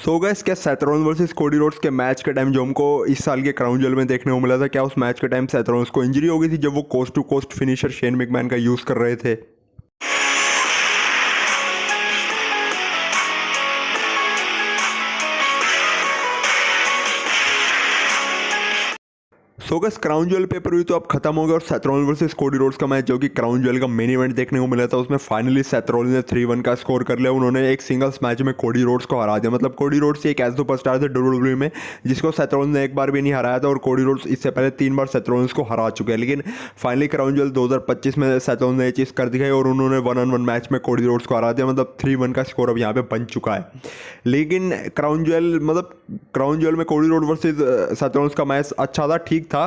So guys, क्या Seth Rollins versus Cody roads के match के टाइम जो हमको इस साल के क्राउन ज्वेल में देखने को मिला था, क्या उस मैच के टाइम सेथ रॉलिंस को इंजरी हो गई थी जब वो coast to coast finisher Shane McMahon का यूज़ कर रहे थे? So guys, crown jewel pay per view तो अब खत्म हो गया और Seth Rollins versus Cody Rhodes का मैच जो कि क्राउन ज्वेल का मेन इवेंट देखने को मिला था, उसमें फाइनली सेथ रॉलिंस ने 3-1 का स्कोर कर लिया। उन्होंने एक सिंगल्स मैच में कोडी रोड्स को हरा दिया। मतलब कोडी रोड्स एक ऐसे सुपरस्टार थे डब्ल्यूडब्ल्यूई में जिसको सेथ रॉलिंस ने एक बार भी नहीं हराया था, और कोडी रोड्स इससे पहले 3 बार सेथ रॉलिंस को हरा चुके हैं। लेकिन फाइनली क्राउन ज्वेल 2025 में सेथ रॉलिंस ने ये चीज़ कर दिखाई और उन्होंने 1-on-1 मैच में कोडी रोड्स को हरा दिया। मतलब 3-1 का स्कोर अब यहाँ पे बन चुका है। लेकिन क्राउन ज्वेल में कोडी रोड वर्सेस सेथ रॉलिंस का मैच अच्छा था, ठीक था।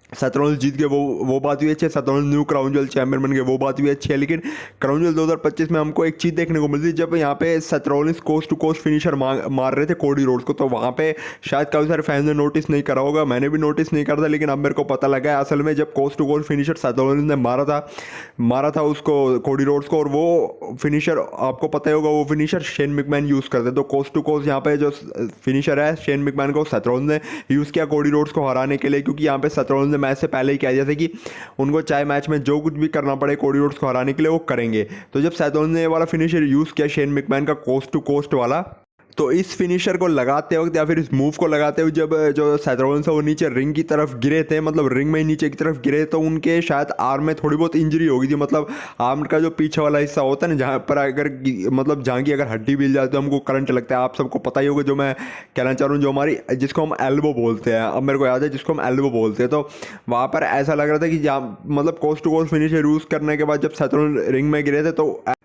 सेथ रॉलिंस जीत गए, वो बात भी अच्छी है। Seth Rollins new crown jewel champion बन गए, वो बात भी अच्छी है। लेकिन क्राउन ज्वेल 2025 में हमको एक चीज़ देखने को मिलती है, जब यहाँ पे Seth Rollins coast to coast finisher मार रहे थे कोडी रोड्स को, तो वहाँ पे शायद काफ़ी सारे फैंस ने नोटिस नहीं करा होगा, मैंने भी नोटिस नहीं करा था। लेकिन अब मेरे को पता लगा है असल में जब coast to coast finisher Seth Rollins ने मारा था उसको कोडी रोड्स को, और वो फिनिशर आपको पता ही होगा, वो फिनिशर शेन मैकमैन यूज़ करते। तो कोस्ट टू कोस्ट यहाँ पे जो फिनिशर है शेन मैकमैन को सेथ रॉलिंस ने यूज़ किया कोडी रोड्स को हराने के लिए, क्योंकि यहाँ पे सेथ रॉलिंस ने मैच से पहले ही कह दिया था कि उनको चाहे मैच में जो कुछ भी करना पड़े कोडी रोड्स को हराने के लिए वो करेंगे। तो जब सेथ रॉलिंस ने ये वाला फिनिशर यूज़ किया शेन मैकमैन का कोस्ट टू कोस्ट वाला, तो इस फिनिशर को लगाते वक्त या फिर इस मूव को लगाते हुए जब जो सेथ रॉलिंस है वो नीचे रिंग की तरफ गिरे थे, मतलब रिंग में ही नीचे की तरफ गिरे, तो उनके शायद आर्म में थोड़ी बहुत इंजरी हो गई थी। मतलब आर्म का जो पीछे वाला हिस्सा होता है ना, जहाँ पर अगर मतलब जहाँ की अगर हड्डी मिल जाए तो हमको करंट लगता है। आप सबको पता ही होगा जो मैं कहना चाह रहा हूँ, जो हमारी जिसको हम एल्बो बोलते हैं, अब मेरे को याद है जिसको हम एल्बो बोलते हैं। तो वहाँ पर ऐसा लग रहा था कि जहाँ मतलब coast to coast finisher use करने के बाद जब सेथ रॉलिंस रिंग में गिरे थे,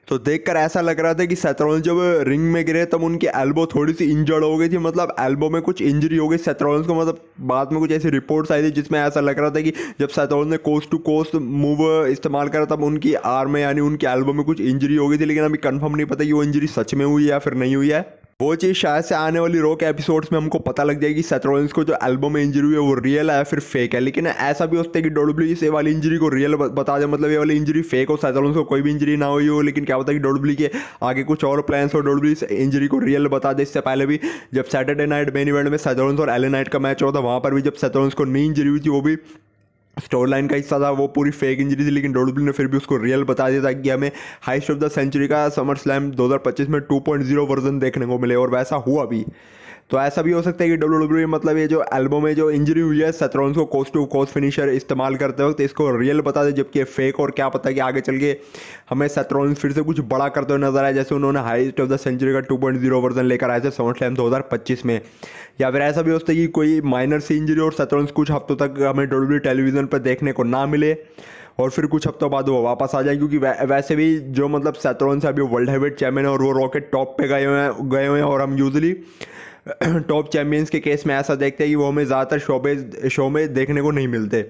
तो देखकर ऐसा लग रहा था कि सेथ रॉलिंस जब रिंग में गिरे तब उनकी एल्बो थोड़ी सी इंजर्ड हो गई थी। मतलब एल्बो में कुछ इंजरी हो गई सेथ रॉलिंस को। मतलब बाद में कुछ ऐसी रिपोर्ट्स आई थी जिसमें ऐसा लग रहा था कि जब सेथ रॉलिंस ने कोस्ट टू कोस्ट मूव इस्तेमाल करा तब उनकी आर्म में यानी उनकी एल्बो में कुछ इंजरी हो गई थी। लेकिन अभी कंफर्म नहीं पता कि वो इंजरी सच में हुई है या फिर नहीं हुई है। वो चीज़ शायद से आने वाली रॉ के एपिसोड्स में हमको पता लग जाएगी सेथ रॉलिंस को जो एल्बो में इंजरी हुई है वो रियल है या फिर फेक है। लेकिन ऐसा भी हो सकता है कि डब्ल्यूडब्ल्यूई इस वाली इंजरी को रियल बता दे, मतलब ये वाली इंजरी फेक हो, सेथ रॉलिंस को कोई भी इंजरी ना हुई हो। लेकिन क्या पता कि डब्ल्यूडब्ल्यूई के आगे कुछ और प्लान्स हो, डब्ल्यूडब्ल्यूई इंजरी को रियल बता दे। इससे पहले भी जब सैटरडे नाइट मेन इवेंट में सेथ रॉलिंस और एले नाइट का मैच हुआ था, वहाँ पर भी जब सेथ रॉलिंस को नी इंजरी हुई थी, वो भी स्टोरी लाइन का हिस्सा था, वो पूरी फेक इंजरी थी। लेकिन डब्ल्यूडब्ल्यूई ने फिर भी उसको रियल बता दिया था कि हमें हाइस्ट ऑफ द सेंचुरी का समर स्लैम 2025 में 2.0 वर्जन देखने को मिले, और वैसा हुआ भी। तो ऐसा भी हो सकता है कि डब्ल्यूडब्ल्यूई मतलब ये जो एल्बो में जो इंजरी हुई है सेथ रॉलिंस को कोस्ट टू कोस्ट फिनिशर इस्तेमाल करते वक्त इसको रियल बता दे, जबकि फेक। और क्या पता कि आगे चल के हमें सेथ रॉलिंस फिर से कुछ बड़ा करते हुए नजर आए, जैसे उन्होंने हाइस्ट ऑफ द सेंचुरी का 2.0 वर्जन लेकर आए थे समर स्लैम 2025 में। या फिर ऐसा भी हो सकता है कि कोई माइनर सी इंजरी और सेथ रॉलिंस कुछ हफ्तों तक हमें डब्ल्यूडब्ल्यूई टेलीविजन पर देखने को ना मिले, और फिर कुछ हफ्तों बाद वो वापस आ जाए। क्योंकि वैसे भी जो मतलब सेथ रॉलिंस अभी वर्ल्ड हेवीवेट चैंपियन है और वो रॉकेट टॉप पे गए हुए हैं, और हम यूजुअली टॉप चैंपियंस के केस में ऐसा देखते हैं कि वो हमें ज़्यादातर शो में देखने को नहीं मिलते।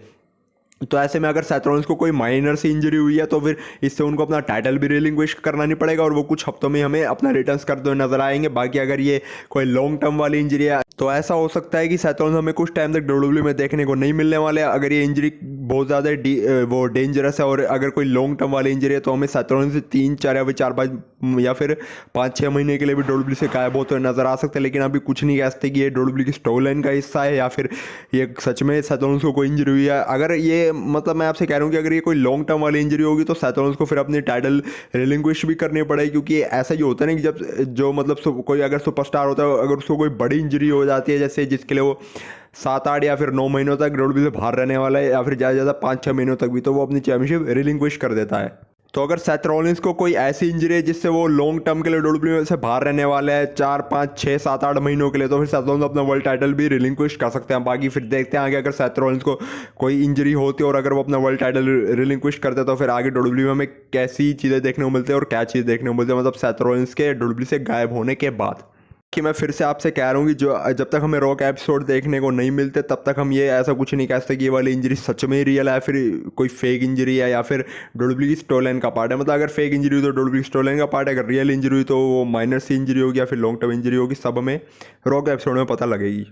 तो ऐसे में अगर सेथ रॉलिंस को कोई माइनर सी इंजरी हुई है तो फिर इससे उनको अपना टाइटल भी रिलिंक्विश करना नहीं पड़ेगा, और वो कुछ हफ्तों में हमें अपना रिटर्न्स करते हुए नजर आएंगे। बाकी अगर ये कोई लॉन्ग टर्म वाली इंजरी है तो ऐसा हो सकता है कि सेथ रॉलिंस हमें कुछ टाइम तक डब्ल्यूडब्ल्यूई में देखने को नहीं मिलने वाले। अगर ये इंजरी बहुत ज़्यादा वो डेंजरस है, और अगर कोई लॉन्ग टर्म वाली इंजरी है तो हमें सेथ रॉलिंस से 3-4 या फिर 4-5 या फिर 5-6 महीने के लिए भी डब्ल्यूडब्ल्यूई से गायब होते हुए नजर आ सकते हैं। लेकिन अभी कुछ नहीं कह सकते कि ये डब्ल्यूडब्ल्यूई की स्टोरी लाइन का हिस्सा है या फिर ये सच में सेथ रॉलिंस को कोई इंजरी हुई है। अगर ये मतलब मैं आपसे कह रहा हूँ कि अगर ये कोई लॉन्ग टर्म वाली इंजरी होगी तो सेथ रॉलिंस को फिर अपनी टाइटल रिलिंक्विश भी करनी पड़ेगी। क्योंकि ऐसा ही होता है ना कि जब जो मतलब कोई अगर सुपरस्टार होता है, अगर उसको कोई बड़ी इंजरी हो जाती है, जैसे जिसके लिए वो 7-8 या फिर 9 महीनों तक डब्ल्यूडब्ल्यूई से बाहर रहने वाला है, या फिर ज़्यादा ज़्यादा 5-6 महीनों तक भी, तो वो अपनी चैंपियनशिप रिलिंक्विश कर देता है। तो अगर सेथ रॉलिंस को कोई ऐसी इंजरी है जिससे वो लॉन्ग टर्म के लिए डब्ल्यूडब्ल्यूई से बाहर रहने वाले हैं 4-5-6-7-8 महीनों के लिए, तो फिर सेथ रॉलिंस अपना वर्ल्ड टाइटल भी रिलिंक्विश कर सकते हैं। बाकी फिर देखते हैं आगे अगर सेथ रॉलिंस को कोई इंजरी होती है और अगर वो अपना वर्ल्ड टाइटल रिलिंक्विश करते हैं तो फिर आगे डब्ल्यूडब्ल्यूई में हमें कैसी चीज़ें देखने को मिलती है और क्या चीज़ देखने को मिलती है, मतलब सेथ रॉलिंस के डब्ल्यूडब्ल्यूई से गायब होने के बाद। कि मैं फिर से आपसे कह रहा हूँ कि जो जब तक हमें रॉ के एपिसोड देखने को नहीं मिलते तब तक हम ये ऐसा कुछ नहीं कह सकते कि ये वाली इंजरी सच में रियल है, फिर कोई फेक इंजरी है या फिर डब्ल्यूडब्ल्यूई की स्टोरी लाइन का पार्ट है। मतलब अगर फेक इंजरी हुई तो डब्ल्यूडब्ल्यूई की स्टोरी लाइन का पार्ट है, अगर रियल इंजरी हुई तो वो माइनर सी इंजरी होगी या फिर लॉन्ग टर्म इंजरी होगी, सब हमें रॉ के एपिसोड में पता लगेगी।